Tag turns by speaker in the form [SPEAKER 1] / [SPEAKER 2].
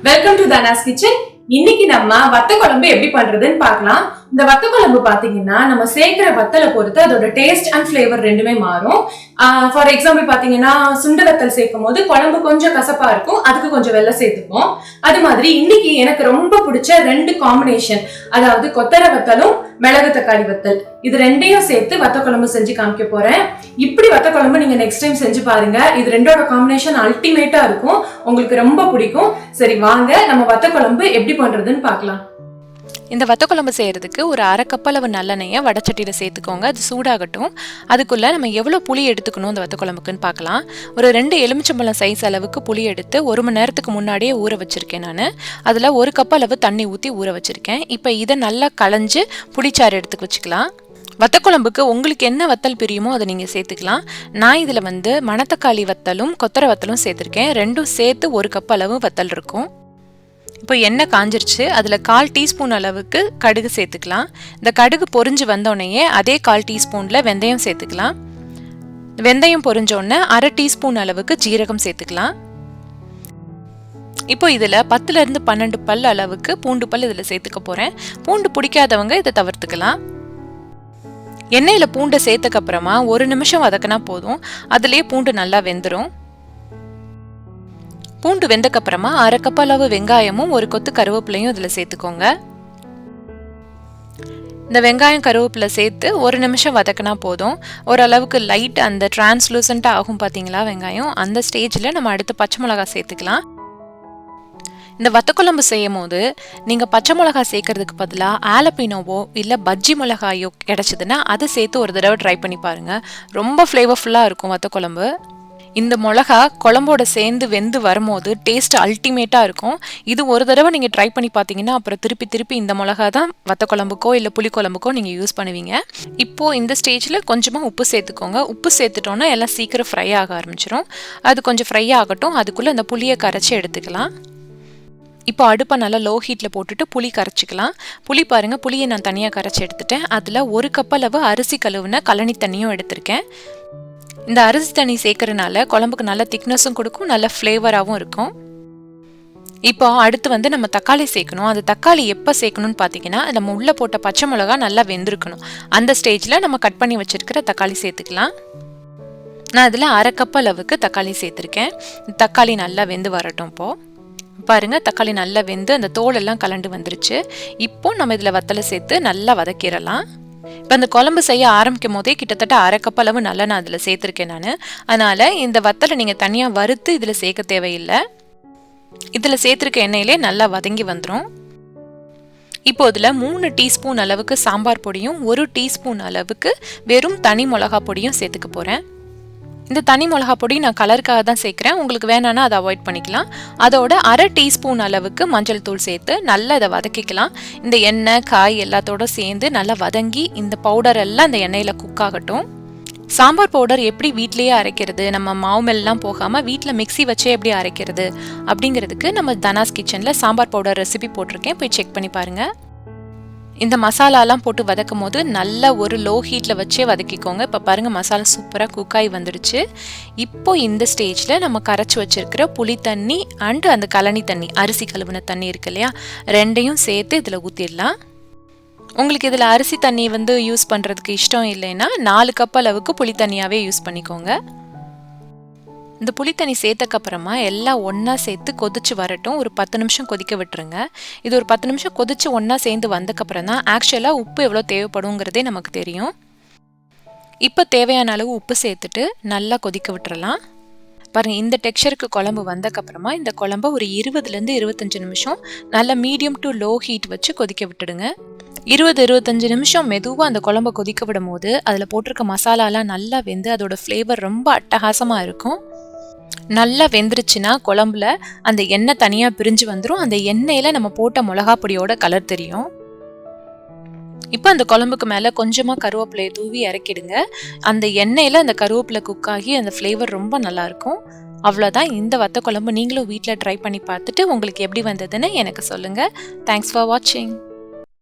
[SPEAKER 1] Welcome to தனாஸ் kitchen. இன்னைக்கு நம்ம வத்த குழம்பு எப்படி பண்றதுன்னு பார்க்கலாம். இந்த வத்த குழம்பு பாத்தீங்கன்னா நம்ம சேர்க்கிற வத்தலை பொறுத்து அதோட டேஸ்ட் அண்ட் ஃபிளேவர் ரெண்டுமே மாறும். ஃபார் எக்ஸாம்பிள் பாத்தீங்கன்னா சுண்ட வத்தல் சேர்க்கும் போது குழம்பு கொஞ்சம் கசப்பா இருக்கும், அதுக்கு கொஞ்சம் வெள்ளை சேர்த்துப்போம். அது மாதிரி இன்னைக்கு எனக்கு ரொம்ப பிடிச்ச ரெண்டு காம்பினேஷன், அதாவது கொத்தர வத்தலும் மிளகு தக்காளி வத்தல், இது ரெண்டையும் சேர்த்து வத்த குழம்பு செஞ்சு காமிக்க போறேன். இப்படி வத்த குழம்பு நீங்க நெக்ஸ்ட் டைம் செஞ்சு பாருங்க. இது ரெண்டோட காம்பினேஷன் அல்டிமேட்டா இருக்கும், உங்களுக்கு ரொம்ப பிடிக்கும். சரி வாங்க நம்ம வத்த குழம்பு எப்படி பண்றதுன்னு பார்க்கலாம்.
[SPEAKER 2] இந்த வத்த குழம்பு செய்கிறதுக்கு ஒரு அரை கப் அளவு நல்லெண்ணெயை வடச்சட்டியில் சேர்த்துக்கோங்க. அது சூடாகட்டும். அதுக்குள்ளே நம்ம எவ்வளோ புளி எடுத்துக்கணும் இந்த வத்த குழம்புக்குன்னு பார்க்கலாம். ஒரு 2 எலுமிச்சம்பழம் சைஸ் அளவுக்கு புளி எடுத்து 1 மணி நேரத்துக்கு முன்னாடியே ஊற வச்சுருக்கேன். நான் அதில் 1 கப் அளவு தண்ணி ஊற்றி ஊற வச்சுருக்கேன். இப்போ இதை நல்லா களைஞ்சு புளிச்சாறு எடுத்து வச்சுக்கலாம். வத்த குழம்புக்கு உங்களுக்கு என்ன வத்தல் பிரியுமோ அதை நீங்கள் சேர்த்துக்கலாம். நான் இதில் மணத்தக்காளி வத்தலும் கொத்தர வத்தலும் சேர்த்துருக்கேன். ரெண்டும் சேர்த்து 1 கப் அளவு வத்தல் இருக்கும். இப்போ எண்ணெய் காஞ்சிருச்சு. அதில் 1/4 டீஸ்பூன் அளவுக்கு கடுகு சேர்த்துக்கலாம். இந்த கடுகு பொரிஞ்சு வந்தோடனே அதே 1/4 டீஸ்பூனில் வெந்தயம் சேர்த்துக்கலாம். வெந்தயம் பொரிஞ்சோடனே 1/2 டீஸ்பூன் அளவுக்கு ஜீரகம் சேர்த்துக்கலாம். இப்போ இதில் 10லேருந்து 12 பல் அளவுக்கு பூண்டு பல் இதில் சேர்த்துக்க போகிறேன். பூண்டு பிடிக்காதவங்க இதை தவிர்த்துக்கலாம். எண்ணெயில் பூண்டை சேர்த்துக்கப்புறமா 1 நிமிஷம் வதக்கினா போதும், அதுலேயே பூண்டு நல்லா வெந்துடும். பூண்டு வெந்தக்கப்புறமா 1/2 கப் அளவு வெங்காயமும் 1 கொத்து கருவேப்பிலையும் இதில் சேர்த்துக்கோங்க. இந்த வெங்காயம் கருவேப்பிலை சேர்த்து 1 நிமிஷம் வதக்கினா போதும். ஓரளவுக்கு லைட் அந்த டிரான்ஸ்லூசன்ட்டாக ஆகும் பார்த்தீங்களா வெங்காயம், அந்த ஸ்டேஜில் நம்ம அடுத்து பச்சை மிளகா சேர்த்துக்கலாம். இந்த வத்த குழம்பு செய்யும் போது நீங்கள் பச்சை மிளகா சேர்க்கறதுக்கு பதிலாக ஆலப்பினோவோ இல்லை பஜ்ஜி மிளகாயோ கிடச்சிதுன்னா அதை சேர்த்து ஒரு தடவை ட்ரை பண்ணி பாருங்கள். ரொம்ப ஃப்ளேவர்ஃபுல்லாக இருக்கும் வத்த குழம்பு. இந்த மிளகா குழம்போட சேர்ந்து வெந்து வரும்போது டேஸ்ட் அல்டிமேட்டாக இருக்கும். இது ஒரு தடவை நீங்கள் ட்ரை பண்ணி பார்த்தீங்கன்னா அப்புறம் திருப்பி இந்த மிளகா தான் வத்த குழம்புக்கோ இல்லை புளி குழம்புக்கோ நீங்கள் யூஸ் பண்ணுவீங்க. இப்போது இந்த ஸ்டேஜில் கொஞ்சமாக உப்பு சேர்த்துக்கோங்க. உப்பு சேர்த்துட்டோன்னா எல்லாம் சீக்கிரம் ஃப்ரை ஆக ஆரம்பிச்சிடும். அது கொஞ்சம் ஃப்ரை ஆகட்டும். அதுக்குள்ளே அந்த புளியை கரைச்சி எடுத்துக்கலாம். இப்போ அடுப்பை நல்லா லோ ஹீட்டில் போட்டுட்டு புளி கரைச்சிக்கலாம். புளி பாருங்கள், புளியை நான் தனியாக கரைச்சி எடுத்துட்டேன். அதில் 1 கப் அளவு அரிசி கழுவுன கழனி தண்ணியும் எடுத்திருக்கேன். இந்த அரிசி தண்ணி சேர்க்கறதுனால குழம்புக்கு நல்ல திக்னஸும் கொடுக்கும், நல்ல ஃப்ளேவராகவும் இருக்கும். இப்போ அடுத்து நம்ம தக்காளி சேர்க்கணும். அந்த தக்காளி எப்போ சேர்க்கணும்னு பார்த்தீங்கன்னா நம்ம உள்ளே போட்ட பச்சை மிளகா நல்லா வெந்திருக்கணும். அந்த ஸ்டேஜில் நம்ம கட் பண்ணி வச்சுருக்கிற தக்காளி சேர்த்துக்கலாம். நான் அதில் 1/2 கப் அளவுக்கு தக்காளி சேர்த்துருக்கேன். தக்காளி நல்லா வெந்து வரட்டும். இப்போது பாருங்கள், தக்காளி நல்லா வெந்து அந்த தோலெல்லாம் கலண்டு வந்துருச்சு. இப்போ நம்ம இதில் வத்தலை சேர்த்து நல்லா வதக்கிடலாம். இப்போ அந்த குழம்பு செய்ய ஆரம்பிக்கும் போதே கிட்டத்தட்ட 1/2 கப் அளவு நல்லா நான் அதில் சேர்த்துருக்கேன் நான். அதனால் இந்த வத்தலை நீங்கள் தனியாக வறுத்து இதில் சேர்க்க தேவையில்லை. இதில் சேர்த்துருக்க எண்ணெயிலே நல்லா வதங்கி வந்துடும். இப்போ இதில் 3 டீஸ்பூன் அளவுக்கு சாம்பார் பொடியும் 1 டீஸ்பூன் அளவுக்கு வெறும் தனி மிளகா பொடியும் சேர்த்துக்க போகிறேன். இந்த தனி மிளகா பொடி நான் கலருக்காக தான் சேர்க்குறேன், உங்களுக்கு வேணான்னா அதை அவாய்ட் பண்ணிக்கலாம். அதோட 1/2 டீஸ்பூன் அளவுக்கு மஞ்சள் தூள் சேர்த்து நல்லா இதை வதக்கிக்கலாம். இந்த எண்ணெய் காய் எல்லாத்தோட சேர்ந்து நல்லா வதங்கி இந்த பவுடர் எல்லாம் இந்த எண்ணெயில் குக் ஆகட்டும். சாம்பார் பவுடர் எப்படி வீட்லேயே அரைக்கிறது, நம்ம மாவு மேலாம் போகாமல் வீட்டில் மிக்ஸி வச்சே எப்படி அரைக்கிறது அப்படிங்கிறதுக்கு நம்ம தனாஸ் கிச்சனில் சாம்பார் பவுடர் ரெசிபி போட்டிருக்கேன், போய் செக் பண்ணி பாருங்கள். இந்த மசாலாலாம் போட்டு வதக்கும் போது நல்லா ஒரு லோ ஹீட்டில் வச்சே வதக்கிக்கோங்க. இப்போ பாருங்கள், மசாலா சூப்பராக குக்காய் வந்துடுச்சு. இப்போ இந்த ஸ்டேஜில் நம்ம கரைச்சி வச்சுருக்கிற புளி தண்ணி அண்டு அந்த கழனி தண்ணி, அரிசி கழுவுன தண்ணி இருக்கு இல்லையா, ரெண்டையும் சேர்த்து இதில் ஊற்றிடலாம். உங்களுக்கு இதில் அரிசி தண்ணி யூஸ் பண்ணுறதுக்கு இஷ்டம் இல்லைன்னா 4 கப் அளவுக்கு புளி தண்ணியாகவே யூஸ் பண்ணிக்கோங்க. இந்த புளி தண்ணி சேர்த்தக்கப்புறமா எல்லாம் ஒன்றா சேர்த்து கொதிச்சு வரட்டும். ஒரு 10 நிமிஷம் கொதிக்க விட்டுருங்க. இது ஒரு 10 நிமிஷம் கொதிச்சு ஒன்றா சேர்ந்து வந்தக்கப்புறம் தான் ஆக்சுவலாக உப்பு எவ்வளோ தேவைப்படுங்கிறதே நமக்கு தெரியும். இப்போ தேவையான அளவு உப்பு சேர்த்துட்டு நல்லா கொதிக்க விட்டுறலாம். பாருங்கள், இந்த டெக்ஸ்சருக்கு குழம்பு வந்தக்கப்புறமா இந்த குழம்பை ஒரு 20லேருந்து 25 நிமிஷம் நல்லா மீடியம் டு லோ ஹீட் வச்சு கொதிக்க விட்டுடுங்க. 20-25 நிமிஷம் மெதுவாக அந்த குழம்பை கொதிக்க விடும் போது அதில் போட்டிருக்க மசாலாலாம் நல்லா வெந்து அதோட ஃப்ளேவர் ரொம்ப அட்டகாசமாக இருக்கும். நல்லா வெந்துருச்சுன்னா குழம்புல அந்த எண்ணெய் தனியாக பிரிஞ்சு வந்துடும். அந்த எண்ணெயில் நம்ம போட்ட மிளகா பொடியோட கலர் தெரியும். இப்போ அந்த குழம்புக்கு மேலே கொஞ்சமாக கருவேப்பிலையை தூவி இறக்கிடுங்க. அந்த எண்ணெயில் அந்த கருவேப்பிலை குக் ஆகி அந்த ஃப்ளேவர் ரொம்ப நல்லாயிருக்கும். அவ்வளோதான். இந்த வத்த குழம்பு நீங்களும் வீட்டில் ட்ரை பண்ணி பார்த்துட்டு உங்களுக்கு எப்படி வந்ததுன்னு எனக்கு சொல்லுங்கள். தேங்க்ஸ் ஃபார் வாட்சிங்.